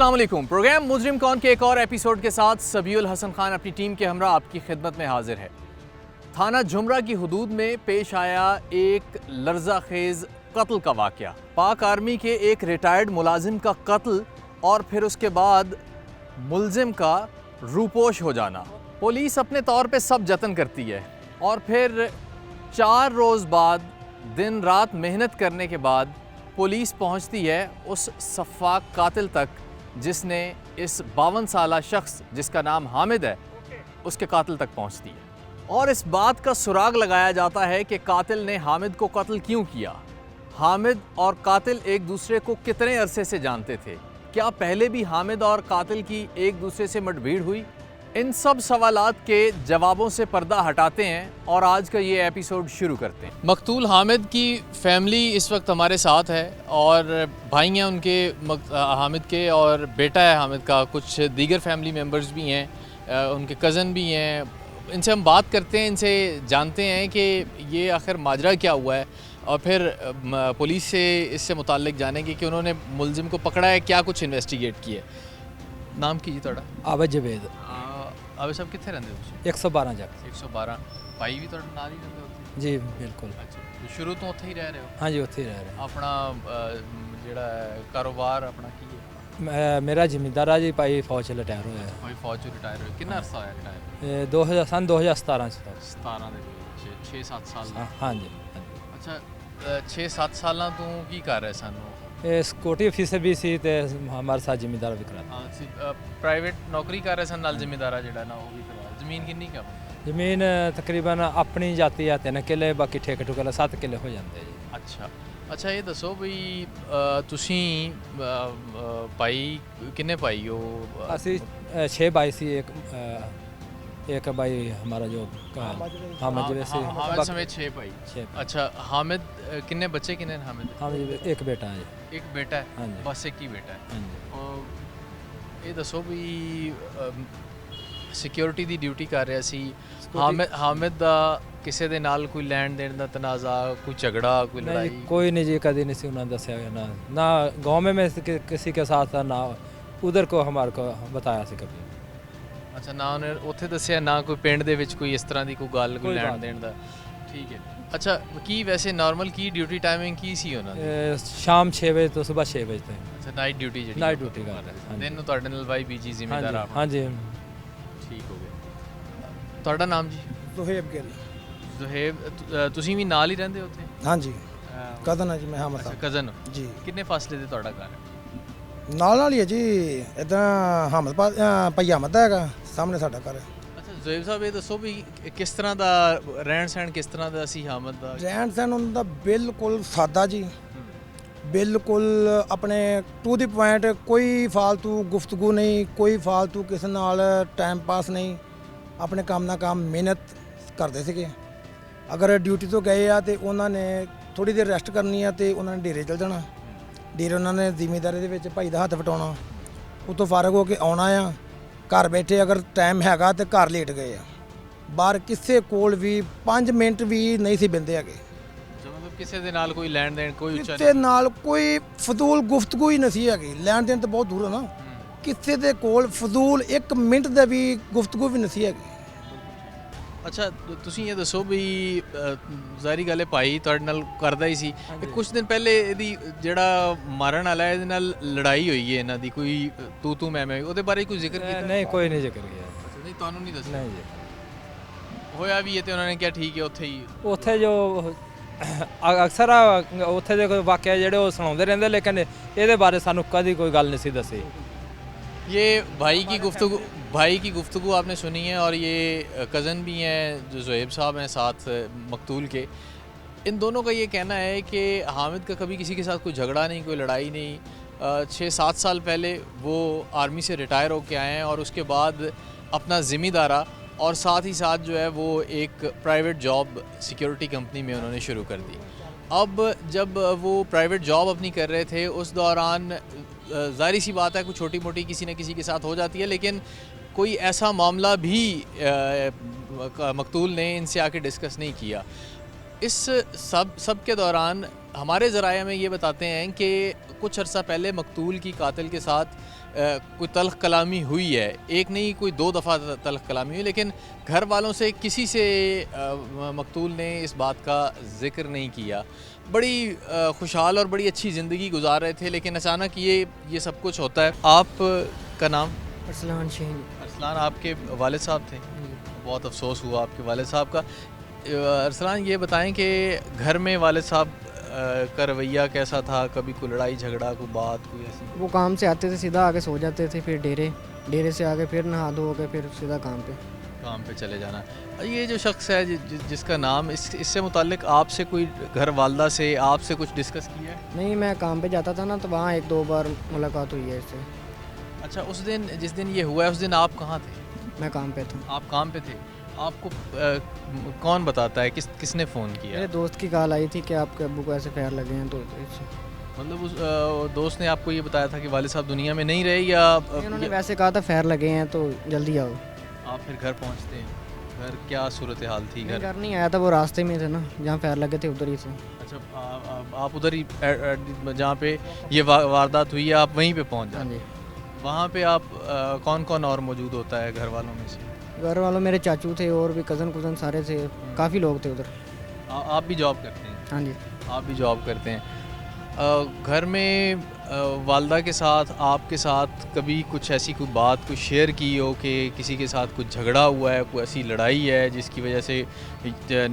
अस्सलाम वालेकुम। प्रोग्राम मुजरिम कौन के एक और एपिसोड के साथ सबीउल हसन खान अपनी टीम के हमरा आपकी खिदमत में हाजिर है। थाना जुमरा की हुदूद में पेश आया एक लर्ज़ाखेज़ कत्ल का वाक़या। पाक आर्मी के एक रिटायर्ड मुलाजिम का कत्ल और फिर उसके बाद मुलजिम का रूपोश हो जाना। पुलिस अपने तौर पे सब जतन करती है और फिर 4 रोज़ बाद दिन रात मेहनत करने के बाद पुलिस पहुंचती है उस सफ़ाक कातिल तक जिसने इस 52 साला शख्स जिसका नाम हामिद है उसके कातिल तक पहुंचती है और इस बात का सुराग लगाया जाता है कि कातिल ने हामिद को कत्ल क्यों किया। हामिद और कातिल एक दूसरे को कितने अरसे से जानते थे, क्या पहले भी हामिद और कातिल की एक दूसरे से मुठभेड़ हुई। इन सब सवालात के जवाबों से पर्दा हटाते हैं और आज का ये एपिसोड शुरू करते हैं। मकतूल हामिद की फैमिली इस वक्त हमारे साथ है और भाई हैं उनके हामिद के और बेटा है हामिद का, कुछ दीगर फैमिली मेम्बर्स भी हैं, उनके कज़न भी हैं। इनसे हम बात करते हैं, इनसे जानते हैं कि ये आखिर माजरा क्या हुआ है और फिर पुलिस से इससे मुताल्लिक जानेंगे कि उन्होंने मुलजिम को पकड़ा है, क्या कुछ इन्वेस्टिगेट किया। नाम कीजिए थोड़ा। आबद जवेद। आबे सब कितने रहते हो? 112 जग 112 भाई भी ਤੁਹਾਡੇ ਨਾਲ ਹੀ ਰਹਿੰਦੇ ਉੱਥੇ? जी बिल्कुल। ਅੱਛਾ, ਸ਼ੁਰੂ ਤੋਂ ਉੱਥੇ ਹੀ ਰਹਿ ਰਹੇ ਹੋ? हाँ जी उत्थे ही रह रहे ਆਪਣਾ ਜਿਹੜਾ ਕਾਰੋਬਾਰ ਆਪਣਾ ਕੀ ਹੈ? हैं। मेरा जिमीदार है जी, भाई फौज से रिटायर होया है। ਕੋਈ ਫੌਜ ਚੋਂ ਰਿਟਾਇਰ ਹੋਏ ਕਿੰਨਾ ਅਰਸਾ ਹੋਇਆ ਰਿਟਾਇਰ? 2017 ਚ। 17 ਦੇ ਵਿੱਚ 6-7 ਸਾਲ ਦਾ। हाँ जी। ਅੱਛਾ 6-7 ਸਾਲਾਂ ਤੋਂ ਕੀ ਕਰ ਰਹੇ ਸਾਨੂੰ? सिक्योरिटी ऑफिसर भी सी ते हमारे साथ जिमीदार भी करा। ਪ੍ਰਾਈਵੇਟ ਨੌਕਰੀ ਕਰ ਰਹੇ ਸਨ ਨਾਲ ਜ਼ਿੰਮੇਦਾਰਾ ਜਿਹੜਾ ਨਾ ਉਹ ਵੀ ਕਰਵਾ। ਜ਼ਮੀਨ ਕਿੰਨੀ ਕੁ ਆਪਣੀ? ਜ਼ਮੀਨ ਤਕਰੀਬਨ ਆਪਣੀ ਜਾਤੀ ਆ 3 ਕਿੱਲੇ, ਬਾਕੀ ਠੇਕੇ ਠੁਕੇ ਲਾ 7 ਕਿੱਲੇ ਹੋ ਜਾਂਦੇ ਜੀ। ਅੱਛਾ ਅੱਛਾ, ਇਹ ਦੱਸੋ ਵੀ ਤੁਸੀਂ ਭਾਈ ਕਿੰਨੇ ਭਾਈ ਹੋ? ਅਸੀਂ 6 भाई सी। एक भाई हमारा जो हामिद जवैसी। हामिद समेत 6 भाई। 6। अच्छा, हामिद कितने बच्चे कितने हैं हामिद? हामिद एक बेटा है जी। एक बेटा है? हाँ जी। बस एक ही बेटा है। हाँ जी। और ये दसो भी ਸਿਕਿਉਰਿਟੀ ਦੀ ਡਿਊਟੀ ਕਰ ਰਿਹਾ ਸੀ ਹਾमिद ਦਾ ਕਿਸੇ ਦੇ ਨਾਲ ਕੋਈ ਲੈਣ ਦੇਣ ਦਾ ਤਨਾਜ਼ਾ, ਕੋਈ ਝਗੜਾ, ਕੋਈ ਲੜਾਈ? कोई नहीं जी, कभी नहीं सी उन्होंने दसिया ना ना गाँव में किसी के साथ था, ना उधर को हमारे को बताया सी कभी। ਅੱਛਾ, ਨਾ ਉਹਨੇ ਉੱਥੇ ਦੱਸਿਆ, ਨਾ ਕੋਈ ਪਿੰਡ ਦੇ ਵਿੱਚ ਕੋਈ ਇਸ ਤਰ੍ਹਾਂ ਦੀ ਕੋਈ ਗੱਲ, ਕੋਈ ਲੈਣ ਦੇਣ ਦਾ? ਠੀਕ ਹੈ। ਅੱਛਾ, ਕੀ ਵੈਸੇ ਨਾਰਮਲ ਕੀ ਡਿਊਟੀ ਟਾਈਮਿੰਗ ਕੀ ਸੀ ਉਹਨਾਂ ਦੀ? शाम 6 बजे तो सुबह 6 बजे तक। ਅੱਛਾ, ਨਾਈਟ ਡਿਊਟੀ ਜਿਹੜੀ? नाइट ड्यूटी कर रहे हैं। ਦਿਨ ਨੂੰ ਤੁਹਾਡੇ ਨਾਲ ਬਾਈ ਬੀਜੀ ਜ਼ਿੰਮੇਦਾਰ ਆਪ? हाँ जी। ਠੀਕ ਹੋ ਗਿਆ। ਤੁਹਾਡਾ ਨਾਮ ਜੀ? ਜ਼ੁਹੇਬ ਗਿੱਲ। ਜ਼ੁਹੇਬ, ਤੁਸੀਂ ਵੀ ਨਾਲ ਹੀ ਰਹਿੰਦੇ ਹੋ ਉੱਥੇ? ਹਾਂਜੀ, ਕਜ਼ਨ ਹੈ ਜੀ ਮੈਂ ਹਾਮਦ ਸਾਹਿਬ ਕਜ਼ਨ ਜੀ। ਕਿੰਨੇ ਫਾਸਲੇ ਤੇ ਤੁਹਾਡਾ ਘਰ? ਨਾਲ ਨਾਲ ਹੀ ਹੈ ਜੀ, ਇੱਦਾਂ ਹਾਮਦ ਭਾਈ ਹਾਮਦ ਦਾ ਹੈਗਾ, ਸਾਹਮਣੇ ਸਾਡਾ ਘਰ ਹੈ। ਅੱਛਾ ਜ਼ੁਹੇਬ ਸਾਹਿਬ, ਇਹ ਦੱਸੋ ਵੀ ਕਿਸ ਤਰ੍ਹਾਂ ਦਾ ਰਹਿਣ ਸਹਿਣ ਕਿਸ ਤਰ੍ਹਾਂ ਦਾ ਸੀ ਹਾਮਦ ਦਾ? ਰਹਿਣ ਸਹਿਣ ਉਹਨਾਂ ਦਾ ਬਿਲਕੁਲ ਸਾਦਾ ਜੀ, ਬਿਲਕੁਲ ਆਪਣੇ ਟੂ ਦੀ ਪੁਆਇੰਟ, ਕੋਈ ਫਾਲਤੂ ਗੁਫ਼ਤਗੂ ਨਹੀਂ, ਕੋਈ ਫਾਲਤੂ ਕਿਸੇ ਨਾਲ ਟਾਈਮ ਪਾਸ ਨਹੀਂ, ਆਪਣੇ ਕੰਮ ਨਾਲ ਕੰਮ ਮਿਹਨਤ ਕਰਦੇ ਸੀਗੇ। ਅਗਰ ਡਿਊਟੀ ਤੋਂ ਗਏ ਆ ਤੇ ਉਹਨਾਂ ਨੇ ਥੋੜ੍ਹੀ ਦੇਰ ਰੈਸਟ ਕਰਨੀ ਆ ਤੇ ਉਹਨਾਂ ਨੇ ਡੇਰੇ ਚਲ ਜਾਣਾ। ਡੇਰੇ ਉਹਨਾਂ ਨੇ ਜ਼ਿਮੀਂਦਾਰੀ ਦੇ ਵਿੱਚ ਭਾਈ ਦਾ ਹੱਥ ਵਟਾਉਣਾ, ਉਤੋਂ ਫਾਰਗ ਹੋ ਕੇ ਆਉਣਾ ਆ। ਘਰ ਬੈਠੇ ਅਗਰ ਟਾਈਮ ਹੈਗਾ ਤੇ ਘਰ ਲੇਟ ਗਏ ਆ, ਬਾਹਰ ਕਿਸੇ ਕੋਲ ਵੀ 5 ਮਿੰਟ ਵੀ ਨਹੀਂ ਸੀ ਬਿੰਦੇ ਹੈਗੇ। ਮਤਲਬ ਕਿਸੇ ਦੇ ਨਾਲ ਕੋਈ ਲੈਣ ਦੇਣ, ਕੋਈ ਉੱਚਾ ਕਿਸੇ ਨਾਲ ਕੋਈ ਫਜ਼ੂਲ ਗੁਫ਼ਤਗੂ ਹੀ ਨਹੀਂ ਸੀ ਹੈਗੀ। ਲੈਣ ਦੇਣ ਤਾਂ ਬਹੁਤ ਦੂਰ ਹੈ ਨਾ, ਕਿਸੇ ਦੇ ਕੋਲ ਫਜ਼ੂਲ 1 ਮਿੰਟ ਦਾ ਵੀ ਗੁਫ਼ਤਗੂ ਵੀ ਨਹੀਂ ਸੀ ਹੈਗੀ। ਅੱਛਾ, ਤੁਸੀਂ ਇਹ ਦੱਸੋ ਵੀ ਜ਼ਾਹਰੀ ਗੱਲ ਹੈ ਭਾਈ ਤੁਹਾਡੇ ਨਾਲ ਕਰਦਾ ਹੀ ਸੀ। ਕੁਝ ਦਿਨ ਪਹਿਲੇ ਇਹਦੀ ਜਿਹੜਾ ਮਾਰਨ ਵਾਲਾ ਇਹਦੇ ਨਾਲ ਲੜਾਈ ਹੋਈ ਹੈ ਇਹਨਾਂ ਦੀ, ਕੋਈ ਤੂੰ ਮੈਂ ਉਹਦੇ ਬਾਰੇ ਕੋਈ ਜ਼ਿਕਰ ਕੀਤਾ? नहीं कोई नहीं जिक्र किया। ਨਹੀਂ, ਤੁਹਾਨੂੰ ਨਹੀਂ ਦੱਸਿਆ? नहीं जी। ਹੋਇਆ ਵੀ ਹੈ ਤੇ ਉਹਨਾਂ ਨੇ ਕਿਹਾ ਠੀਕ ਹੈ ਉੱਥੇ ਹੀ? ਉੱਥੇ ਜੋ ਅਕਸਰ ਉੱਥੇ ਦੇ ਕੋਈ ਵਾਕਿਆ ਜਿਹੜੇ ਉਹ ਸੁਣਾਉਂਦੇ ਰਹਿੰਦੇ, ਲੇਕਿਨ ਇਹਦੇ ਬਾਰੇ ਸਾਨੂੰ ਕਦੀ ਕੋਈ ਗੱਲ ਨਹੀਂ ਸੀ ਦੱਸੀ। ये भाई की गुफ्तगू आपने सुनी है और ये कज़न भी हैं जो ज़ुहैब साहब हैं साथ मकतूल के। इन दोनों का ये कहना है कि हामिद का कभी किसी के साथ कोई झगड़ा नहीं, कोई लड़ाई नहीं। 6-7 साल पहले वो आर्मी से रिटायर होके आए हैं और उसके बाद अपना ज़िम्मेदारा और साथ ही साथ जो है वो एक प्राइवेट जॉब सिक्योरिटी कंपनी में उन्होंने शुरू कर दी। अब जब वो प्राइवेट जॉब अपनी कर रहे थे उस दौरान ज़ाहिर सी बात है कुछ छोटी मोटी किसी न किसी के साथ हो जाती है, लेकिन कोई ऐसा मामला भी मकतूल ने इनसे आके डिस्कस नहीं किया। इस सब के दौरान हमारे ज़राए में ये बताते हैं कि कुछ अरसा पहले मकतूल की कातिल के साथ कोई तल्ख कलामी हुई है, एक नहीं कोई 2 दफ़ा तल्ख कलामी हुई, लेकिन घर वालों से किसी से मकतूल ने इस बात का ज़िक्र नहीं किया। बड़ी खुशहाल और बड़ी अच्छी ज़िंदगी गुजार रहे थे, लेकिन अचानक ये सब कुछ होता है। आप का नाम? अरसलान शहीन। अरसलान, आपके वालिद साहब थे? बहुत अफसोस हुआ आपके वालिद साहब का। अरसलान, ये बताएं कि घर में वालिद साहब का रवैया कैसा था? कभी कोई लड़ाई झगड़ा, कोई बात, कोई ऐसी? वो काम से आते थे, सीधा आके सो जाते थे, फिर डेरे से आके फिर नहा धो के फिर सीधा काम पे चले जाना। ये जो शख्स है जिसका नाम, इससे मुताल्लिक आपसे कोई घर वालदा से आपसे कुछ डिस्कस किया है? नहीं, मैं काम पे जाता था ना, तो वहाँ 1-2 बार मुलाकात हुई है इससे। अच्छा, उस दिन जिस दिन ये हुआ है उस दिन आप कहाँ थे? मैं काम पे था। आप काम पे थे। आपको कौन बताता है, किसने फ़ोन किया? मेरे दोस्त की कॉल आई थी कि आपके अब्बू को ऐसे फायर लगे हैं, तो इससे मतलब उस दोस्त ने आपको ये बताया था कि वालिद साहब दुनिया में नहीं रहे, या उन्होंने वैसे कहा था फायर लगे हैं तो जल्दी आओ। आप फिर घर पहुंचते हैं? घर क्या सूरत हाल थी? मैं घर नहीं आया था, वो रास्ते में थे ना जहाँ फायर लगे थे, उधर ही से। अच्छा, आप उधर ही जहाँ पे ये वारदात हुई है आप वहीं पे पहुंच हाँ जाते? जी। वहाँ पे आप कौन कौन और मौजूद होता है घर वालों में से? घर वालों मेरे चाचू थे और भी कज़न सारे थे, काफ़ी लोग थे उधर। आप भी जॉब करते हैं? हाँ जी। आप भी जॉब करते हैं। घर में वालदा के साथ, आपके साथ कभी कुछ ऐसी कोई बात कोई शेयर की हो कि किसी के साथ कुछ झगड़ा हुआ है, कोई ऐसी लड़ाई है जिसकी वजह से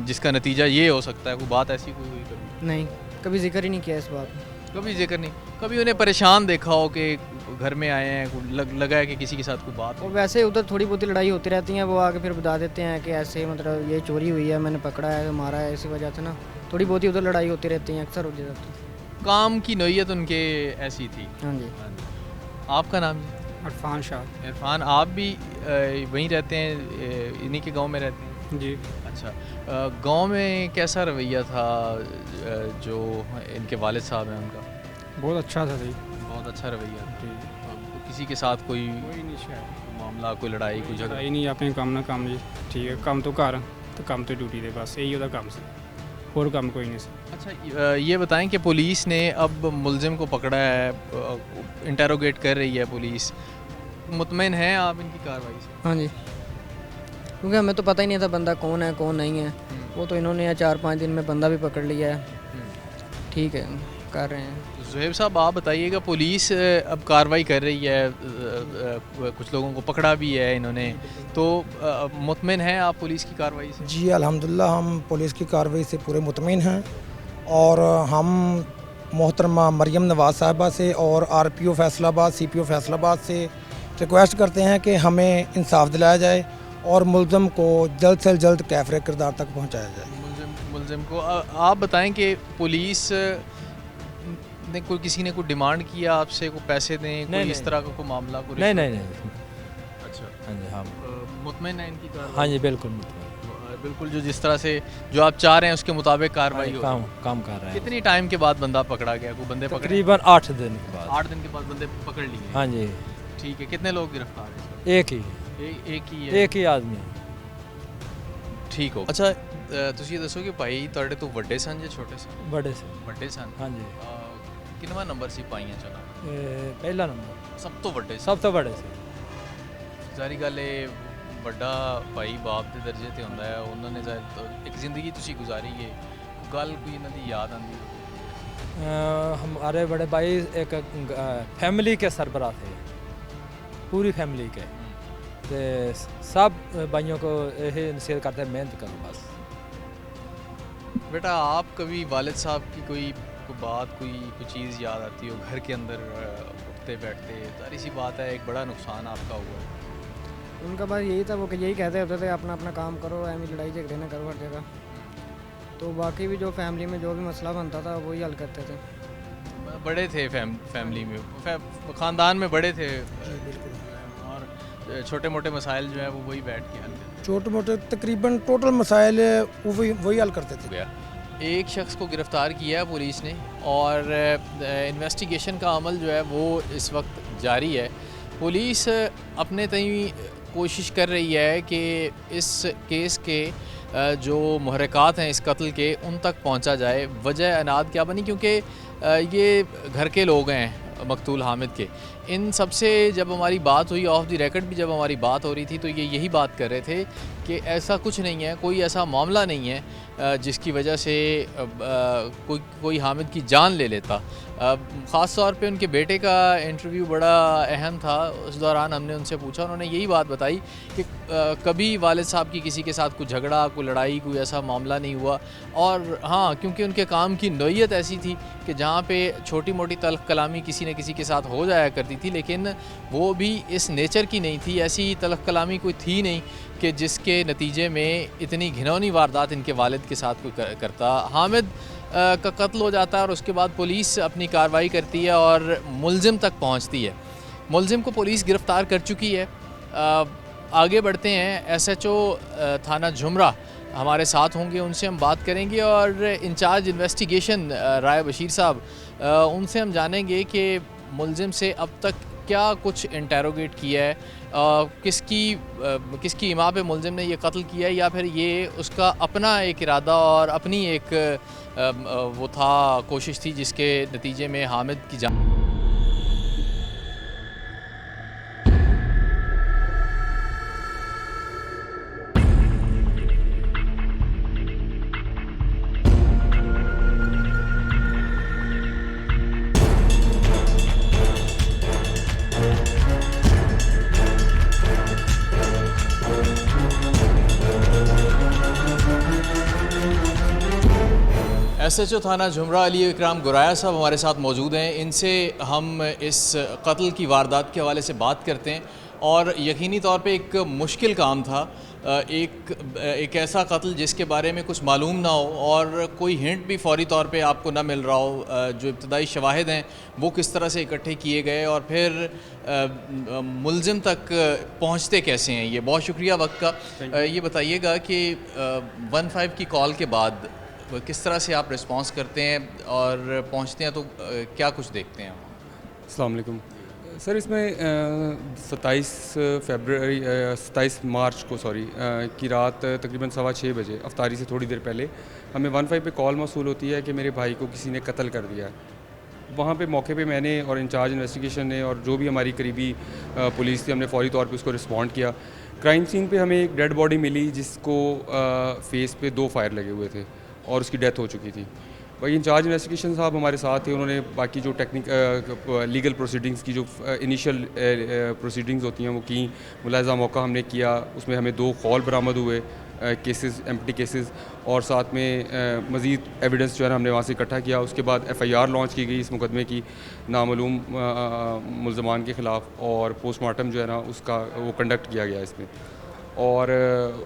जिसका नतीजा ये हो सकता है? कोई बात ऐसी कोई हुई कभी? नहीं, कभी जिक्र ही नहीं किया इस बात। कभी जिक्र नहीं? कभी उन्हें परेशान देखा हो कि घर में आए हैं, लगा है कि किसी के साथ कोई बात और हो? वैसे उधर थोड़ी बहुत लड़ाई होती रहती है, वो आके फिर बता देते हैं कि ऐसे मतलब ये चोरी हुई है, मैंने पकड़ा है, मारा है, इसी वजह से ना थोड़ी बहुत ही उधर लड़ाई होती रहती है, अक्सर होती रहती है। काम की नौयत उनके ऐसी थी? हाँ जी। आपका नाम? इरफान शाह। इरफान, आप भी वहीं रहते हैं, इन्हीं के गांव में रहते हैं? जी। अच्छा, गांव में कैसा रवैया था जो इनके वालिद साहब हैं उनका? बहुत अच्छा था जी। बहुत अच्छा रवैया था। जी। किसी के साथ कोई नहीं शायद मामला, कोई लड़ाई, कोई झगड़ा? ਹੀ ਨਹੀਂ ਆਪਣੇ ਕੰਮ ਨਾ ਕੰਮ ਜੀ ਠੀਕ ਹੈ ਕੰਮ ਤੋਂ ਘਰ ਤੇ ਕੰਮ ਤੋਂ ਡਿਊਟੀ ਦੇ ਬਸ ਇਹੀ ਉਹਦਾ ਕੰਮ ਸੀ ਹੋਰ ਕੰਮ ਕੋਈ ਨਹੀਂ ਸੀ। अच्छा, ये बताएं कि पुलिस ने अब मुलजिम को पकड़ा है, इंटेरोगेट कर रही है पुलिस, मुतमईन हैं आप इनकी कार्रवाई से? हाँ जी, क्योंकि हमें तो पता ही नहीं था बंदा कौन है कौन नहीं है। वो तो इन्होंने 4-5 दिन में बंदा भी पकड़ लिया है। ठीक है, कर रहे हैं। ज़ुहैब साहब, आप बताइएगा, पुलिस अब कार्रवाई कर रही है, कुछ लोगों को पकड़ा भी है इन्होंने, तो मुतमिन हैं आप पुलिस की कार्रवाई से? जी अल्हम्दुलिल्लाह, हम पुलिस की कार्रवाई से पूरे मुतमिन हैं और हम मोहतरमा मरियम नवाज़ साहिबा से और RPO फैसलाबाद, CPO फैसलाबाद से रिक्वेस्ट करते हैं कि हमें इंसाफ दिलाया जाए और मुलज़म को जल्द से जल्द कैफ़रे किरदार तक पहुँचाया जाए। मुलजिम को आप बताएं कि पुलिस ने किसी ने कोई डिमांड किया आपसे, कोई पैसे दें, कोई इस तरह का कोई मामला? कोई नहीं रिश्वत? नहीं नहीं। अच्छा, हाँ जी। हाँ मुतमिन है इनकी कार्रवाई? हाँ जी, बिल्कुल बिल्कुल, जो जिस तरह से जो आप चाह रहे हैं उसके मुताबिक कार्रवाई हो। काम कर रहे हैं। कितनी टाइम के बाद बंदा पकड़ा गया? कोई बंदे पकड़े? तकरीबन 8 दिन के बाद। 8 दिन के बाद बंदे पकड़ लिए? हाँ जी। ठीक है, कितने लोग गिरफ्तार हैं? एक ही एक ही आदमी। ठीक हो। अच्छा, ਤੁਸੀਂ ਦੱਸੋ ਕਿ ਭਾਈ ਤੁਹਾਡੇ ਤੋਂ ਵੱਡੇ ਸਨ ਜਾਂ ਛੋਟੇ ਸਨ? बड़े से। ਵੱਡੇ ਸਨ। हाँ जी। ਕਿੰਨਵਾਂ ਨੰਬਰ ਸੀ ਪਾਈਆਂ ਚ ਉਹਨਾਂ ਦਾ? पहला नंबर। ਸਭ ਤੋਂ ਵੱਡੇ ਸੀ? सब तो बड़े से। ਜ਼ਾਰੀ ਗੱਲ ਇਹ, ਵੱਡਾ ਭਾਈ ਬਾਪ ਦੇ ਦਰਜੇ ਤੇ ਹੁੰਦਾ ਹੈ, ਉਹਨਾਂ ਨੇ ਇੱਕ ਜ਼ਿੰਦਗੀ ਤੁਸੀਂ ਗੁਜ਼ਾਰੀ ਹੈ, ਗੱਲ ਕੋਈ ਇਹਨਾਂ ਦੀ ਯਾਦ ਆਉਂਦੀ ਹੋਵੇ? हमारे बड़े भाई एक फैमिली के सरबराह थे, पूरी फैमिली के। तो सब भाइयों को यही नसीहत करते हैं, मेहनत करो बस। बेटा, आप कभी वालिद साहब की कोई बात, कोई चीज़ याद आती हो घर के अंदर उठते बैठते? सारी सी बात है, एक बड़ा नुकसान आपका हुआ है। उनका बस यही था, वो कि यही कहते होते थे अपना अपना काम करो, ऐसी लड़ाई झगड़े ना करो हर जगह। तो बाकी भी जो फैमिली में जो भी मसला बनता था वही हल करते थे। बड़े थे फैमिली में, ख़ानदान में बड़े थे, और छोटे मोटे मसाइल जो है वो वही बैठ के हल करते छोटे मोटे तकरीबन टोटल मसाइल वही हल करते थे। गया। एक शख्स को गिरफ़्तार किया है पुलिस ने, और इन्वेस्टिगेशन का अमल जो है वो इस वक्त जारी है। पुलिस अपने तय कोशिश कर रही है कि इस केस के जो मुहर्रिकात हैं इस कत्ल के, उन तक पहुंचा जाए। वजह अनाद क्या बनी? क्योंकि ये घर के लोग हैं मकतूल हामिद के, इन सब से जब हमारी बात हुई, ऑफ द रिकॉर्ड भी जब हमारी बात हो रही थी, तो ये यही बात कर रहे थे कि ऐसा कुछ नहीं है, कोई ऐसा मामला नहीं है जिसकी वजह से कोई हामिद की जान ले लेता। ख़ास तौर पे उनके बेटे का इंटरव्यू बड़ा अहम था। उस दौरान हमने उनसे पूछा, उन्होंने यही बात बताई कि कभी वालिद साहब की किसी के साथ कोई झगड़ा, कोई लड़ाई, कोई ऐसा मामला नहीं हुआ। और हाँ, क्योंकि उनके काम की नौइयत ऐसी थी कि जहाँ पे छोटी मोटी तल्ख़ कलामी किसी न किसी के साथ हो जाया करती थी, लेकिन वो भी इस नेचर की नहीं थी, ऐसी तल्ख़ कलामी कोई थी नहीं कि जिसके नतीजे में इतनी घिनौनी वारदात इनके वालिद के साथ कोई करता। हामिद का कत्ल हो जाता है और उसके बाद पुलिस अपनी कार्रवाई करती है और मुलजिम तक पहुंचती है। मुलजिम को पुलिस गिरफ़्तार कर चुकी है। आगे बढ़ते हैं, SHO थाना झुमरा हमारे साथ होंगे, उनसे हम बात करेंगे और इंचार्ज इन्वेस्टिगेशन राय बशीर साहब, उनसे हम जानेंगे कि मुलजिम से अब तक क्या कुछ इंटेरोगेट किया है, किसकी इमा पे मुलजिम ने ये कत्ल किया है, या फिर ये उसका अपना एक इरादा और अपनी एक वो था, कोशिश थी जिसके नतीजे में हामिद की जान। SHO थाना झुमरा अली इकराम गुराया साहब हमारे साथ मौजूद हैं। इनसे हम इस कत्ल की वारदात के हवाले से बात करते हैं और यकीनी तौर पे एक मुश्किल काम था, एक ऐसा कत्ल जिसके बारे में कुछ मालूम ना हो और कोई हिंट भी फौरी तौर पे आपको ना मिल रहा हो। जो इब्तदाई शवाहिद हैं वो किस तरह से इकट्ठे किए गए और फिर मुलजिम तक पहुंचते कैसे हैं। ये बहुत शुक्रिया वक्त का। ये बताइएगा कि 15 की कॉल के बाद किस तरह से आप रिस्पांस करते हैं और पहुंचते हैं तो क्या कुछ देखते हैं? अस्सलाम वालेकुम सर, इसमें 27 मार्च को की रात तकरीबन 6:15 बजे अफ्तारी से थोड़ी देर पहले हमें 15 पे कॉल मौसूल होती है कि मेरे भाई को किसी ने कत्ल कर दिया है। वहाँ पे मौके पे मैंने और इंचार्ज इन्वेस्टिगेशन ने और जो भी हमारी करीबी पुलिस थी, हमने फौरी तौर पे उसको रिस्पॉन्ड किया। क्राइम सीन पे हमें एक डेड बॉडी मिली जिसको फेस पे 2 फायर लगे हुए थे और उसकी डेथ हो चुकी थी। वही इंचार्ज इन्वेस्टिगेशन साहब हमारे साथ थे, उन्होंने बाकी जो लीगल प्रोसीडिंग्स की जो इनिशियल प्रोसीडिंग्स होती हैं वो की। मुलाज़ा मौका हमने किया, उसमें हमें 2 कॉल बरामद हुए, केसेस, एम्प्टी केसेस, और साथ में मज़ीद एविडेंस जो है ना हमने वहाँ से इकट्ठा किया। उसके बाद FIR लॉन्च की गई इस मुकदमे की नामालूम मुल्ज़मान के ख़िलाफ़, और पोस्टमार्टम जो है ना उसका वो कंडक्ट किया गया इसमें। और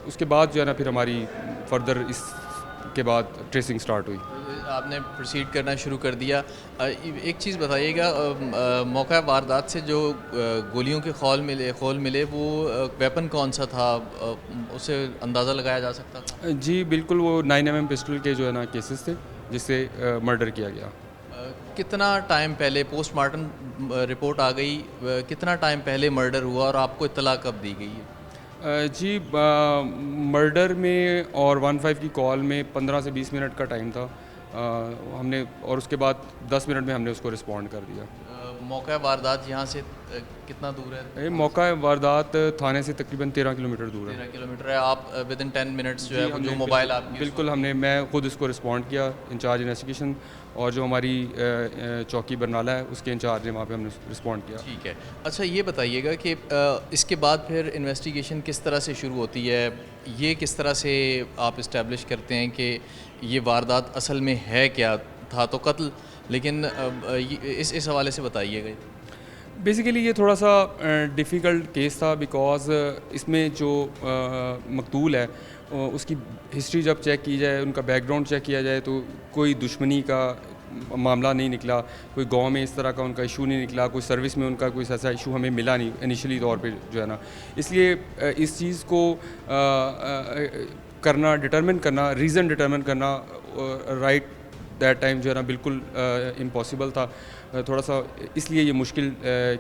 उसके बाद जो है ना फिर हमारी फर्दर इसके बाद ट्रेसिंग स्टार्ट हुई। आपने प्रोसीड करना शुरू कर दिया। एक चीज़ बताइएगा, मौका वारदात से जो गोलियों के खौल मिले वो वेपन कौन सा था, उसे अंदाज़ा लगाया जा सकता था? जी बिल्कुल, वो 9mm पिस्टल के जो है ना केसेस थे जिससे मर्डर किया गया। कितना टाइम पहले पोस्टमार्टम रिपोर्ट आ गई, कितना टाइम पहले मर्डर हुआ और आपको इत्तला कब दी गई है? जी मर्डर में और 15 की कॉल में 15 से 20 मिनट का टाइम था हमने, और उसके बाद 10 मिनट में हमने उसको रिस्पॉन्ड कर दिया। मौका वारदात यहाँ से कितना दूर है? मौका वारदात थाने से तकरीबन 13 किलोमीटर दूर है। 13 किलोमीटर है। आप विदिन 10 मिनट्स जो है जो मोबाइल आप बिल्कुल मैं खुद इसको रिस्पॉन्ड किया। इंचार्ज इन्वेस्टिगेशन और जो हमारी चौकी बरनाला है उसके इंचार्ज ने वहाँ पे हमने रिस्पॉन्ड किया। ठीक है। अच्छा ये बताइएगा कि इसके बाद फिर इन्वेस्टिगेशन किस तरह से शुरू होती है, ये किस तरह से आप इस्टेब्लिश करते हैं कि ये वारदात असल में है क्या? था तो कत्ल, लेकिन इस हवाले से बताइएगा। बेसिकली ये थोड़ा सा डिफ़िकल्ट केस था, बिकॉज़ इसमें जो मकतूल है उसकी हिस्ट्री जब चेक की जाए, उनका बैकग्राउंड चेक किया जाए तो कोई दुश्मनी का मामला नहीं निकला, कोई गांव में इस तरह का उनका इशू नहीं निकला, कोई सर्विस में उनका कोई ऐसा इशू हमें मिला नहीं इनिशियली तौर पे जो है ना। इसलिए इस चीज़ को करना, डिटरमिन करना, रीज़न डिटरमिन करना राइट दैट टाइम जो है ना बिल्कुल इम्पॉसिबल था थोड़ा सा, इसलिए ये मुश्किल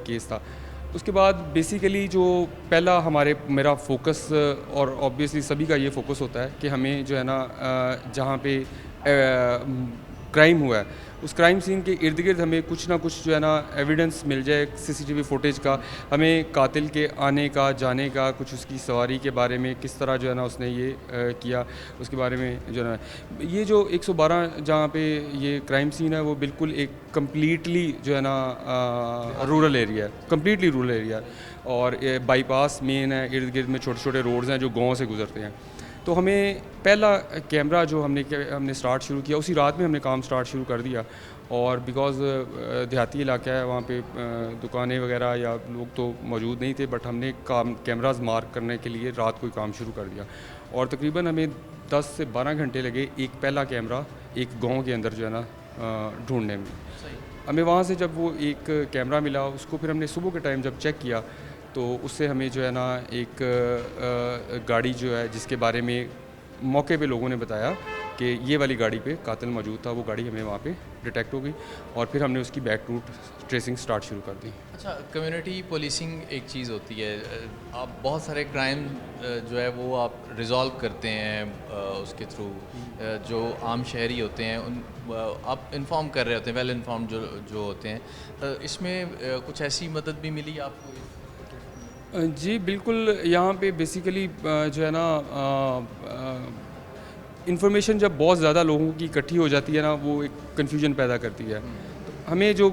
केस था। उसके बाद बेसिकली जो पहला मेरा फोकस, और ऑब्वियसली सभी का ये फोकस होता है कि हमें जो है ना जहाँ पे क्राइम हुआ है उस क्राइम सीन के इर्द गिर्द हमें कुछ ना कुछ जो है ना एविडेंस मिल जाए, सीसीटीवी फुटेज का, हमें कातिल के आने का, जाने का, कुछ उसकी सवारी के बारे में, किस तरह जो है ना उसने ये किया, उसके बारे में जो है ना ये जो 112 जहाँ पे ये क्राइम सीन है वो बिल्कुल एक कम्प्लीटली जो है ना रूरल एरिया है, कम्प्लीटली रूरल एरिया है और बाईपास मेन है, इर्द गिर्द में छोटे छोटे रोड्स हैं जो गाँव से गुजरते हैं। तो हमें पहला कैमरा जो हमने स्टार्ट शुरू किया उसी रात में हमने काम स्टार्ट शुरू कर दिया और बिकॉज़ देहाती इलाका है वहाँ पे दुकानें वगैरह या लोग तो मौजूद नहीं थे, बट हमने कैमराज मार्क करने के लिए रात को ही काम शुरू कर दिया और तकरीबन हमें 10 से 12 घंटे लगे एक पहला कैमरा एक गांव के अंदर जो है ना ढूंढने में। हमें वहाँ से जब वो एक कैमरा मिला उसको फिर हमने सुबह के टाइम जब चेक किया तो उससे हमें जो है ना एक गाड़ी जो है जिसके बारे में मौके पे लोगों ने बताया कि ये वाली गाड़ी पे कातिल मौजूद था, वो गाड़ी हमें वहाँ पे डिटेक्ट हो गई और फिर हमने उसकी बैक रूट ट्रेसिंग स्टार्ट शुरू कर दी। अच्छा, कम्युनिटी पुलिसिंग एक चीज़ होती है, आप बहुत सारे क्राइम जो है वो आप रिजॉल्व करते हैं उसके थ्रू, जो आम शहरी होते हैं उन आप इन्फॉर्म कर रहे होते हैं, वेल इन्फॉर्म जो होते हैं, इसमें कुछ ऐसी मदद भी मिली आपको? जी बिल्कुल, यहाँ पे बेसिकली जो है ना इंफॉर्मेशन जब बहुत ज़्यादा लोगों की इकट्ठी हो जाती है ना वो एक कन्फ्यूजन पैदा करती है। तो हमें जो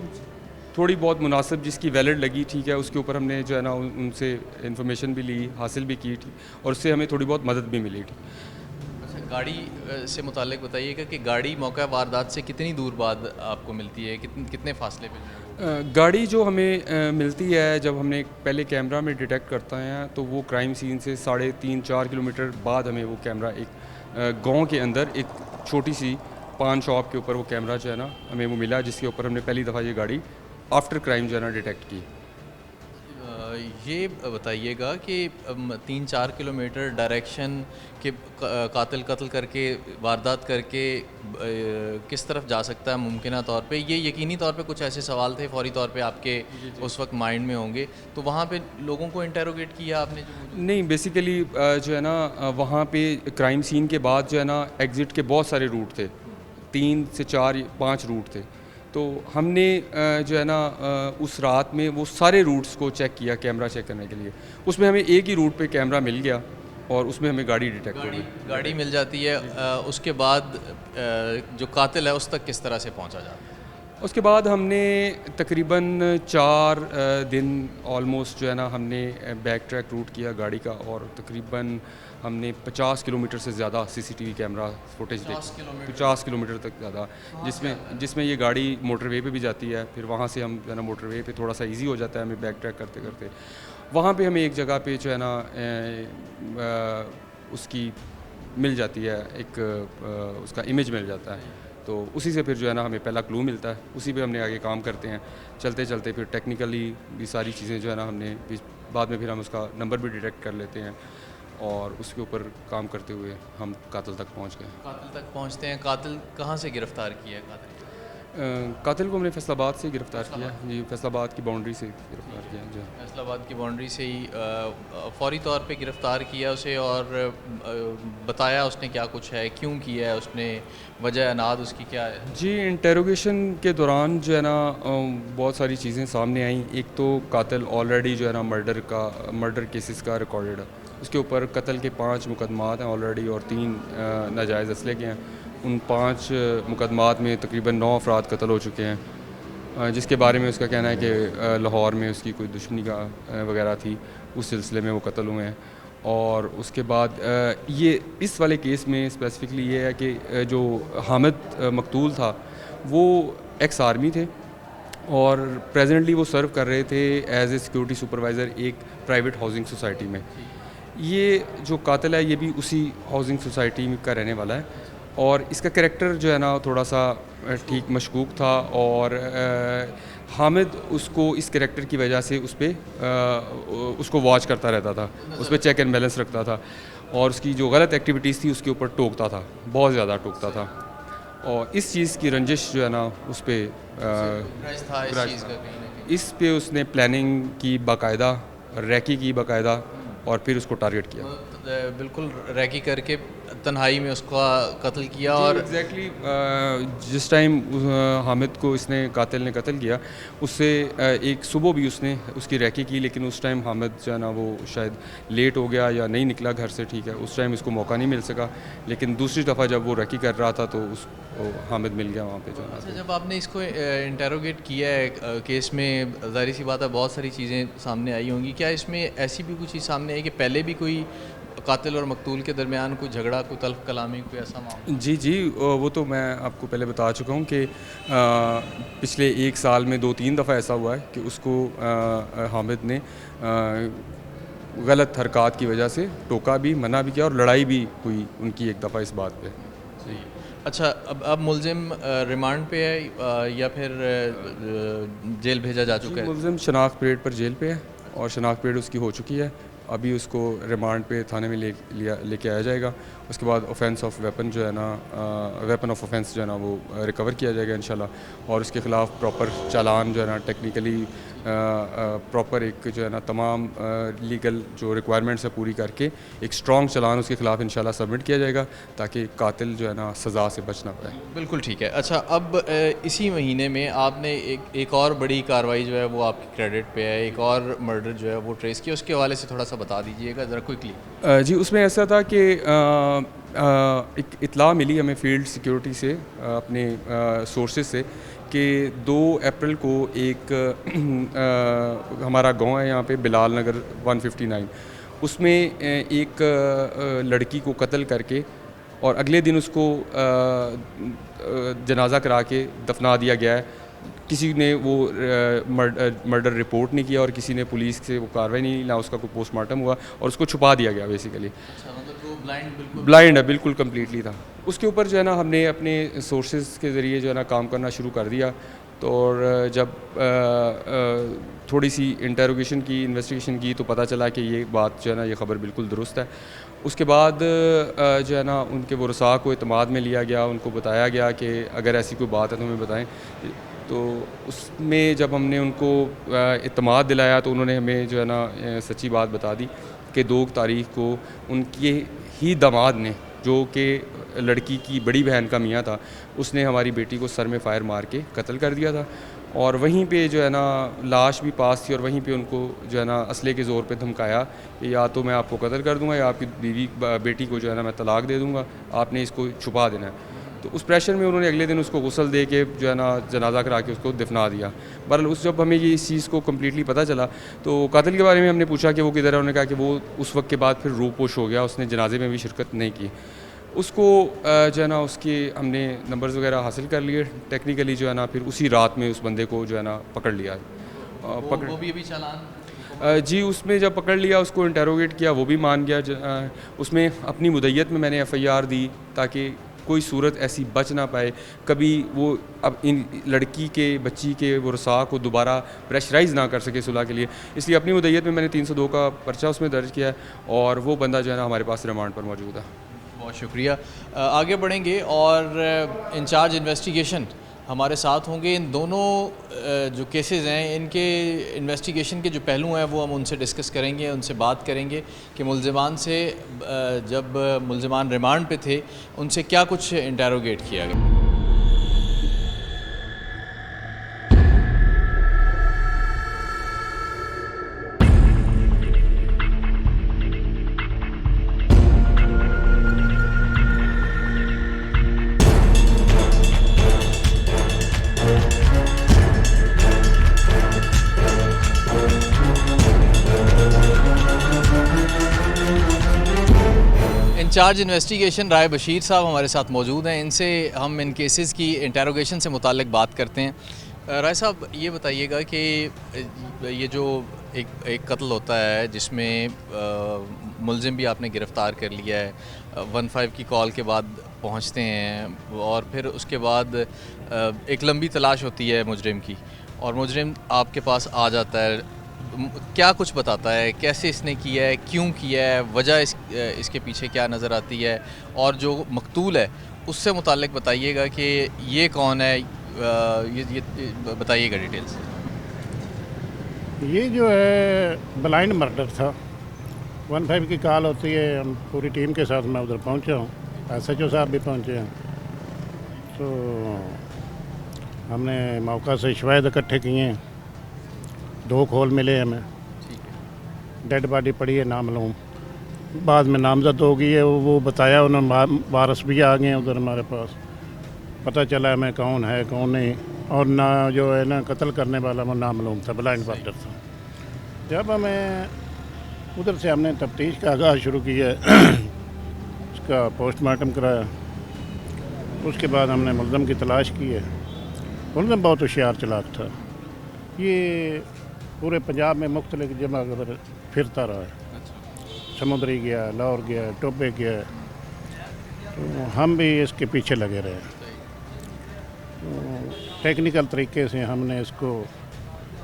थोड़ी बहुत मुनासिब जिसकी वैलिड लगी, ठीक है, उसके ऊपर हमने जो है ना उनसे इंफॉर्मेशन भी ली, हासिल भी की, और उससे हमें थोड़ी बहुत मदद भी मिली। अच्छा, गाड़ी से मुताल्लिक बताइएगा कि गाड़ी मौका वारदात से कितनी दूर बाद आपको मिलती है, कितने फासले पे? गाड़ी जो हमें मिलती है जब हमने पहले कैमरा में डिटेक्ट करते हैं तो वो क्राइम सीन से 3.5-4 किलोमीटर बाद हमें वो कैमरा एक गांव के अंदर एक छोटी सी पान शॉप के ऊपर वो कैमरा जो है ना हमें वो मिला, जिसके ऊपर हमने पहली दफ़ा ये गाड़ी आफ्टर क्राइम जो है ना डिटेक्ट की। ये बताइएगा कि 3-4 किलोमीटर डायरेक्शन के कातिल कत्ल करके वारदात करके किस तरफ जा सकता है मुमकिन तौर पे? ये यकीनी तौर पे कुछ ऐसे सवाल थे फौरी तौर पे आपके उस वक्त माइंड में होंगे, तो वहाँ पे लोगों को इंटेरोगेट किया आपने? जो नहीं, बेसिकली जो है ना वहाँ पे क्राइम सीन के बाद जो है ना एग्ज़िट के बहुत सारे रूट थे, 3 से 4-5 रूट थे, तो हमने जो है ना उस रात में वो सारे रूट्स को चेक किया कैमरा चेक करने के लिए। उसमें हमें एक ही रूट पे कैमरा मिल गया और उसमें हमें गाड़ी डिटेक्ट हो गई। गाड़ी मिल जाती है, उसके बाद जो कातिल है उस तक किस तरह से पहुंचा जाता है? उसके बाद हमने तकरीबन 4 दिन ऑलमोस्ट जो है ना हमने बैक ट्रैक रूट किया गाड़ी का और तकरीबन हमने 50 किलोमीटर से ज़्यादा सीसीटीवी कैमरा फुटेज देखी, 50 किलोमीटर तक ज़्यादा, जिसमें ये गाड़ी मोटरवे पे भी जाती है, फिर वहाँ से हम जो है ना मोटरवे पे थोड़ा सा इजी हो जाता है हमें बैक ट्रैक करते करते। वहाँ पे हमें एक जगह पे जो है ना उसकी मिल जाती है एक उसका इमेज मिल जाता है, तो उसी से फिर जो है ना हमें पहला क्लू मिलता है, उसी पे हमने आगे काम करते हैं। चलते चलते फिर टेक्निकली भी सारी चीज़ें जो है ना हमने बाद में फिर हम उसका नंबर भी डिटेक्ट कर लेते हैं और उसके ऊपर काम करते हुए हम कातिल तक पहुंच गए। कातिल तक पहुंचते हैं। कातिल कहाँ से गिरफ़्तार किया है? कातिल को हमने फैसलाबाद से गिरफ़्तार किया जी, फैसलाबाद की बाउंड्री से गिरफ़्तार किया जी। फैसलाबाद की बाउंड्री से ही फौरी तौर पे गिरफ़्तार किया उसे और बताया उसने क्या कुछ है, क्यों किया है उसने, वजह अनाद उसकी क्या है? जी, इंटेरोगेशन के दौरान जो है ना बहुत सारी चीज़ें सामने आई। एक तो कातिल ऑलरेडी जो है ना मर्डर केसेस का रिकॉर्डेड है, उसके ऊपर कत्ल के 5 मुकदमात हैं ऑलरेडी और 3 नाजायज़ असले के हैं। उन 5 मुकदमात में तकरीबन 9 अफराद कत्ल हो चुके हैं, जिसके बारे में उसका कहना है कि लाहौर में उसकी कोई दुश्मनी का वगैरह थी, उस सिलसिले में वो कत्ल हुए हैं। और उसके बाद ये इस वाले केस में स्पेसिफिकली ये है कि जो हामिद मकतूल था वो एक्स आर्मी थे और प्रेजेंटली वो सर्व कर रहे थे एज ए सिक्योरिटी सुपरवाइज़र एक प्राइवेट हाउसिंग सोसाइटी में। ये जो कातिल है ये भी उसी हाउसिंग सोसाइटी का रहने वाला है और इसका कैरेक्टर जो है ना थोड़ा सा ठीक मशकूक था और हामिद उसको इस कैरेक्टर की वजह से उसको वॉच करता रहता था, उस पर चेक एंड बैलेंस रखता था और उसकी जो गलत एक्टिविटीज़ थी उसके ऊपर टोकता था, बहुत ज़्यादा टोकता था और इस चीज़ की रंजिश जो है ना उस पर इस पे उसने प्लानिंग की बाकायदा, रैकी की बाकायदा और फिर उसको टारगेट किया। बिल्कुल रैकी करके तन्हाई में उसका कत्ल किया और एग्जैक्टली जिस टाइम हामिद को इसने कातिल ने कत्ल किया उससे एक सुबह भी उसने उसकी रैकी की, लेकिन उस टाइम हामिद जो है ना वो शायद लेट हो गया या नहीं निकला घर से, ठीक है, उस टाइम इसको मौका नहीं मिल सका। लेकिन दूसरी दफ़ा जब वो रैकी कर रहा था तो उसको हामिद मिल गया वहाँ पे जो है ना। अच्छा, जब आपने इसको इंटेरोगेट किया है केस में, ज़ाहिर सी बात है बहुत सारी चीज़ें सामने आई होंगी, क्या इसमें ऐसी भी कुछ चीज़ सामने आई कि पहले भी कोई कातिल और मकतूल के दरमियान कोई झगड़ा, कोई तल्फ कलामी, कोई ऐसा मामला? जी, वो तो मैं आपको पहले बता चुका हूँ कि पिछले 1 साल में 2-3 दफ़ा ऐसा हुआ है कि उसको हामिद ने गलत हरकत की वजह से टोका भी, मना भी किया और लड़ाई भी हुई उनकी एक दफ़ा इस बात पे। जी। अच्छा, अब मुलजिम रिमांड पे है या फिर जेल भेजा जा चुका है? मुलजिम शनाख्त परेड पर जेल पे है और शनाख्त परेड उसकी हो चुकी है। अभी उसको रिमांड पे थाने में लेके आया जाएगा। उसके बाद ऑफेंस ऑफ वेपन जो है ना, वेपन ऑफ ऑफेंस जो है ना वो रिकवर किया जाएगा इंशाल्लाह, और उसके ख़िलाफ़ प्रॉपर चालान जो है ना टेक्निकली प्रॉपर एक जो है ना तमाम लीगल जो रिक्वायरमेंट्स है पूरी करके एक स्ट्रॉन्ग चालान उसके ख़िलाफ़ इंशाल्लाह सबमिट किया जाएगा ताकि कातिल जो है ना सज़ा से बच ना पाए। बिल्कुल ठीक है। अच्छा, अब इसी महीने में आपने एक और बड़ी कार्रवाई जो है वो आपकी क्रेडिट पे है, एक और मर्डर जो है वो ट्रेस किया, उसके हवाले से थोड़ा सा बता दीजिएगा ज़रा क्विकली। जी, उसमें ऐसा था कि एक इत्ला मिली हमें फील्ड सिक्योरिटी से, अपने सोर्सेज से, कि 2 अप्रैल को एक हमारा गांव है यहाँ पे बिलाल नगर 159, उसमें एक लड़की को कत्ल करके और अगले दिन उसको जनाजा करा के दफना दिया गया है। किसी ने वो मर्डर रिपोर्ट नहीं किया और किसी ने पुलिस से वो कार्रवाई नहीं, ना उसका कोई पोस्टमार्टम हुआ और उसको छुपा दिया गया बेसिकली। अच्छा, मतलब वो ब्लाइंड है, बिल्कुल कम्प्लीटली था। उसके ऊपर जो है ना हमने अपने सोर्सेज के ज़रिए जो है ना काम करना शुरू कर दिया। तो और जब थोड़ी सी इंटेरोगेशन की, इन्वेस्टिगेशन की, तो पता चला कि ये बात जो है ना, ये ख़बर बिल्कुल दुरुस्त है। उसके बाद जो है ना उनके वरसा को एतमाद में लिया गया, उनको बताया गया कि अगर ऐसी कोई बात है तो हमें बताएं। तो उसमें जब हमने उनको एतमाद दिलाया तो उन्होंने हमें जो है ना सच्ची बात बता दी कि 2 तारीख को उनके ही दामाद ने, जो कि लड़की की बड़ी बहन का मियाँ था, उसने हमारी बेटी को सर में फायर मार के कत्ल कर दिया था। और वहीं पे जो है ना लाश भी पास थी और वहीं पे उनको जो है ना असले के ज़ोर पे धमकाया कि या तो मैं आपको कत्ल कर दूंगा या आपकी बेटी को जो है ना मैं तलाक दे दूंगा, आपने इसको छुपा देना है। तो उस प्रेशर में उन्होंने अगले दिन उसको गुस्ल दे के जो है ना जनाजा करा के उसको दफना दिया। बहरहाल जब हमें ये इस चीज़ को कम्प्लीटली पता चला तो कातिल के बारे में हमने पूछा कि वो किधर है। उन्होंने कहा कि वो उस वक्त के बाद फिर रूपोश हो गया, उसने जनाजे में भी शिरकत नहीं की। उसको जो है ना उसके हमने नंबर्स वगैरह हासिल कर लिए टेक्निकली, जो है ना फिर उसी रात में उस बंदे को जो है ना पकड़ लिया। वो भी अभी चालान? जी, उसमें जब पकड़ लिया उसको इंटेरोगेट किया, वो भी मान गया। उसमें अपनी मुद्दत में मैंने FIR दी ताकि कोई सूरत ऐसी बच ना पाए, कभी वो अब इन लड़की के बच्ची के वरसा को दोबारा प्रेशराइज़ ना कर सके सुलह के लिए। इसलिए अपनी मुद्दत में मैंने 302 का पर्चा उसमें दर्ज किया है और वो बंदा जो है ना हमारे पास रिमांड पर मौजूद है। बहुत शुक्रिया। आगे बढ़ेंगे और इंचार्ज इन्वेस्टिगेशन हमारे साथ होंगे। इन दोनों जो केसेस हैं इनके इन्वेस्टिगेशन के जो पहलू हैं वो हम उनसे डिस्कस करेंगे, उनसे बात करेंगे कि मुल्ज़िमान से जब मुल्ज़िमान रिमांड पे थे उनसे क्या कुछ इंटेरोगेट किया गया। इंचार्ज इन्वेस्टिगेशन राय बशीर साहब हमारे साथ मौजूद हैं। इनसे हम इन केसेस की इंटेरोगेशन से मुताल्लिक बात करते हैं। राय साहब, ये बताइएगा कि ये जो एक कत्ल होता है जिसमें मुलजिम भी आपने गिरफ़्तार कर लिया है, 15 की कॉल के बाद पहुंचते हैं और फिर उसके बाद एक लंबी तलाश होती है मुजरिम की और मुजरिम आपके पास आ जाता है, क्या कुछ बताता है, कैसे इसने किया है, क्यों किया है, वजह इसके पीछे क्या नज़र आती है, और जो मकतूल है उससे मुताल्लिक बताइएगा कि ये कौन है, ये बताइएगा डिटेल से। ये जो है ब्लाइंड मर्डर था। 15 की कॉल होती है, हम पूरी टीम के साथ मैं उधर पहुंचा हूँ। SHO साहब भी पहुंचे हैं। तो हमने मौका से शवाहिद इकट्ठे किए हैं, 2 खोल मिले हमें, डेड बॉडी पड़ी है नामालूम, बाद में नामजद हो गई है। वो बताया उन्होंने, वारस भी आ गए हैं उधर हमारे पास, पता चला हमें कौन है कौन नहीं। और ना जो है ना कत्ल करने वाला वो नामालूम था, ब्लाइंड बस्टर था। जब हमें उधर से हमने तफ्तीश का आगाज़ शुरू किया, उसका पोस्टमार्टम कराया, उसके बाद हमने मुलज़म की तलाश की है। मुलज़म बहुत होशियार चालाक था, ये पूरे पंजाब में मुख्तलिफ जगह पर फिरता रहा है, समुद्री गया, लाहौर गया, टोबे गया, तो हम भी इसके पीछे लगे रहे। तो टेक्निकल तरीके से हमने इसको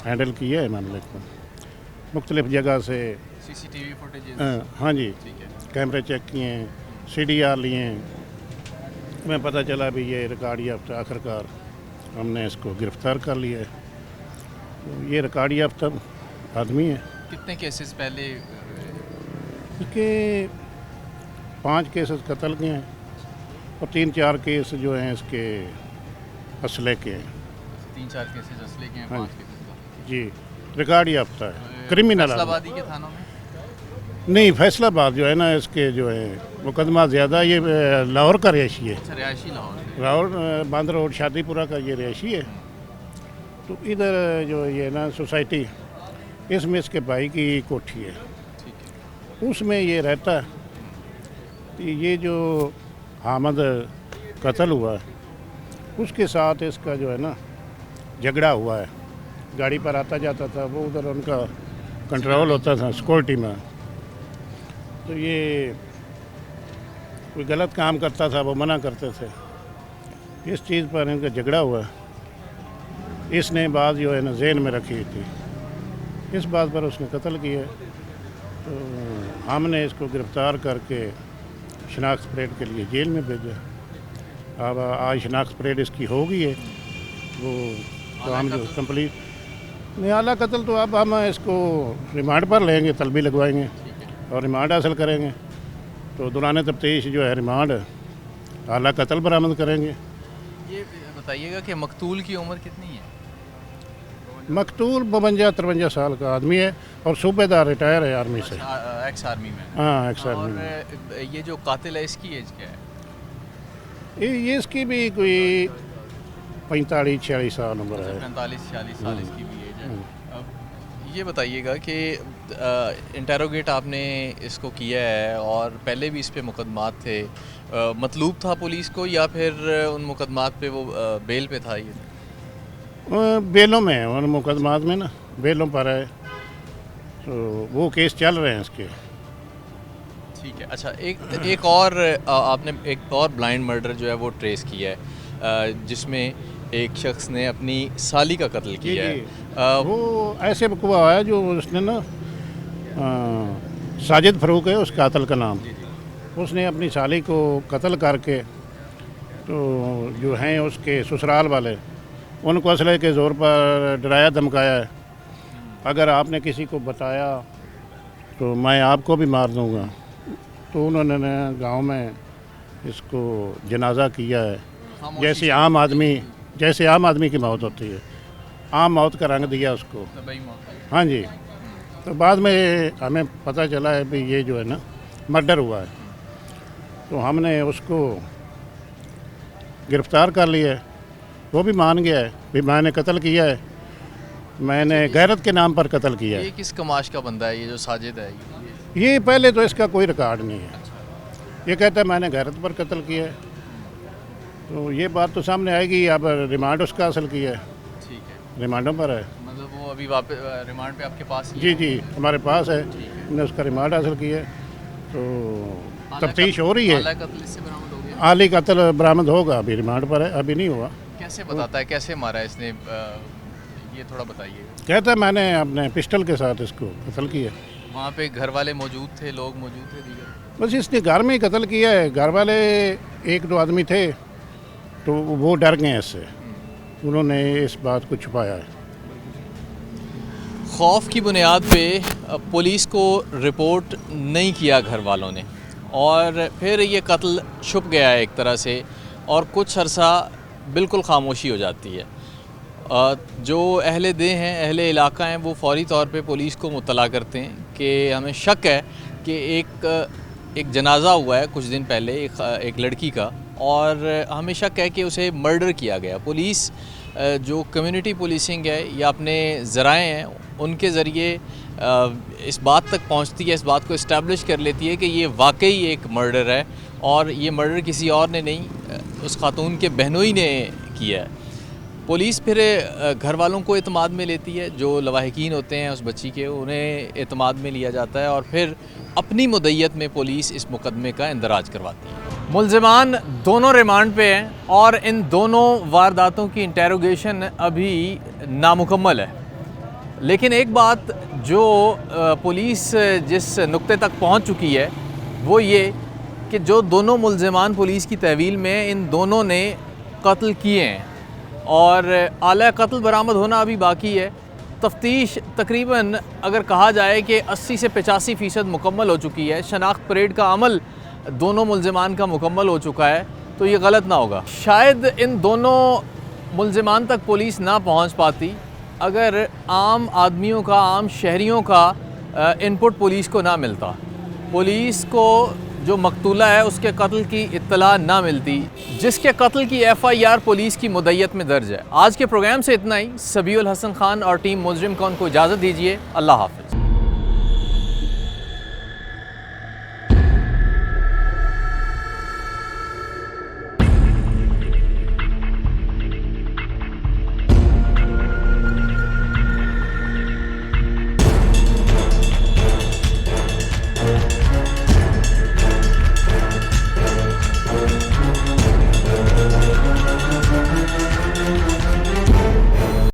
हैंडल किया है मामले को, मुख्तलिफ जगह से CCTV फुटेज? हाँ जी, ठीक है। कैमरे चेक किए, CDR लिए, हमें पता चला भी ये रिकॉर्ड याफ्ता, आखिरकार हमने इसको गिरफ़्तार कर लिया है। तो ये रिकॉर्ड याफ्ता आदमी है। कितने केसेस पहले? इसके 5 केसेस कत्ल के हैं और 3-4 केस जो हैं इसके असले के हैं। 3-4 केसेस असले के हैं, हाँ 5 केसेस जी, रिकॉर्ड याफ्ता है, क्रिमिनल आदमी। फैसलाबादी के थानों में? नहीं, फैसलाबाद जो है ना, इसके जो है मुकदमा ज़्यादा, ये लाहौर का रिहायशी है। अच्छा, रिहायशी लाहौर से। लाहौर बांद्रा रोड शादीपुरा का ये रिहायशी है। तो इधर जो ये ना सोसाइटी, इसमें इसके भाई की कोठी है, ठीक है। उसमें ये रहता है। तो ये जो हामद कत्ल हुआ है, उसके साथ इसका जो है ना झगड़ा हुआ है, गाड़ी पर आता जाता था वो, उधर उनका कंट्रोल होता था सिक्योरिटी में। तो ये कोई गलत काम करता था, वो मना करते थे। इस चीज़ पर इनका झगड़ा हुआ, इसने बात जो है ना जहन में रखी थी, इस बात पर उसने कत्ल किया। तो हमने इसको गिरफ़्तार करके शनाख्त परेड के लिए जेल में भेजा। अब आज शनाख्त परेड इसकी हो गई है, वो तो हम जो कंप्लीट नहीं, आला कत्ल तो अब हम इसको रिमांड पर लेंगे, तलबी लगवाएंगे और रिमांड हासिल करेंगे। तो दौरान तफ्तीश जो है रिमांड आला कत्ल बरामद करेंगे। ये बताइएगा कि मकतूल की उम्र कितनी है? मकतूल 52-53 साल का आदमी है और सूबेदार रिटायर है आर्मी से। एक्स आर्मी में? हाँ, एक्स आर्मी और में। ये जो कातिल है इसकी एज क्या है? ये इसकी भी कोई 45-46 साल उम्र है। 45-46 साल इसकी भी एज है। अब ये बताइएगा कि इंटेरोगेट आपने इसको किया है और पहले भी इस पे मुकदमात थे, मतलूब था पुलिस को या फिर उन मुकदमात पे वो बेल पे था? ये बेलों में है, उन मुकदमात में ना बेलों पर है, तो वो केस चल रहे हैं इसके। ठीक है। अच्छा, एक और आपने एक और ब्लाइंड मर्डर जो है वो ट्रेस किया है, जिसमें एक शख्स ने अपनी साली का कत्ल किया है। वो ऐसे हुआ है जो उसने ना साजिद फ़रूक है उस कातिल का नाम, उसने अपनी साली को कत्ल करके, तो जो हैं उसके ससुराल वाले उनको असले के ज़ोर पर डराया धमकाया है, अगर आपने किसी को बताया तो मैं आपको भी मार दूंगा। तो उन्होंने गांव में इसको जनाजा किया है, जैसे आम आदमी की मौत होती है, आम मौत का रंग दिया उसको। हाँ जी। तो बाद में हमें पता चला है भी ये जो है ना मर्डर हुआ है, तो हमने उसको गिरफ़्तार कर लिया है। वो भी मान गया है भी मैंने कत्ल किया है, मैंने गैरत के नाम पर कत्ल किया है। ये किस कमाश का बंदा है ये जो साजिद है? ये पहले तो इसका कोई रिकॉर्ड नहीं है, ये कहता है मैंने गैरत पर कत्ल किया है, तो ये बात तो सामने आएगी। अब रिमांड उसका हासिल किया है, ठीक है, रिमांडों पर है। मतलब वो अभी वापस रिमांड पे आपके पास ही जी जी, हमारे पास है, हमने उसका रिमांड हासिल किया है। तो तफ्तीश हो रही है, आला कत्ल इससे बरामद हो गया? आली कत्ल बरामद होगा, अभी रिमांड पर है, अभी नहीं हुआ। कैसे बताता है, कैसे मारा इसने, ये थोड़ा बताइए। कहता है मैंने अपने पिस्टल के साथ इसको कत्ल किया। वहाँ पे घर वाले मौजूद थे, लोग मौजूद थे दीगर? बस इसने घर में ही कत्ल किया है, घर वाले 1-2 आदमी थे तो वो डर गए इससे, उन्होंने इस बात को छुपाया है। खौफ की बुनियाद पे पुलिस को रिपोर्ट नहीं किया घर वालों ने, और फिर ये कत्ल छुप गया है एक तरह से, और कुछ अरसा बिल्कुल खामोशी हो जाती है। जो अहले दे हैं, अहले इलाका हैं, वो फ़ौरी तौर पे पुलिस को मुत्तला करते हैं कि हमें शक है कि एक जनाज़ा हुआ है कुछ दिन पहले एक लड़की का, और हमें शक है कि उसे मर्डर किया गया। पुलिस जो कम्युनिटी पुलिसिंग है या अपने ज़राए हैं उनके ज़रिए इस बात तक पहुंचती है, इस बात को इस्टेब्लिश कर लेती है कि ये वाकई एक मर्डर है, और ये मर्डर किसी और ने नहीं, उस खातून के बहनोई ने किया है। पुलिस फिर घर वालों को एतमाद में लेती है, जो लवाहिकीन होते हैं उस बच्ची के, उन्हें एतमाद में लिया जाता है, और फिर अपनी मुद्दत में पुलिस इस मुकदमे का इंदराज करवाती है। मुल्ज़िमान दोनों रिमांड पे हैं और इन दोनों वारदातों की इंटेरोगेशन अभी नामुकम्मल है। लेकिन एक बात जो पुलिस जिस नुक्ते तक पहुंच चुकी है वो ये कि जो दोनों मुल्ज़िमान पुलिस की तहवील में इन दोनों ने कत्ल किए हैं, और आला कत्ल बरामद होना अभी बाकी है। तफ्तीश तकरीबन अगर कहा जाए कि 80 से 85% मुकम्मल हो चुकी है। शनाख्त परेड का अमल दोनों मुल्ज़िमान का मुकम्मल हो चुका है, तो ये गलत ना होगा। शायद इन दोनों मुल्ज़िमान तक पुलिस ना पहुंच पाती अगर आम आदमियों का, आम शहरियों का इनपुट पुलिस को ना मिलता, पुलिस को जो मकतूला है उसके कत्ल की इत्तला ना मिलती, जिसके कत्ल की FIR पुलिस की मुद्दत में दर्ज है। आज के प्रोग्राम से इतना ही। सबीउल हसन खान और टीम मुजरिम कौन को इजाज़त दीजिए। अल्लाह हाफ़िज़।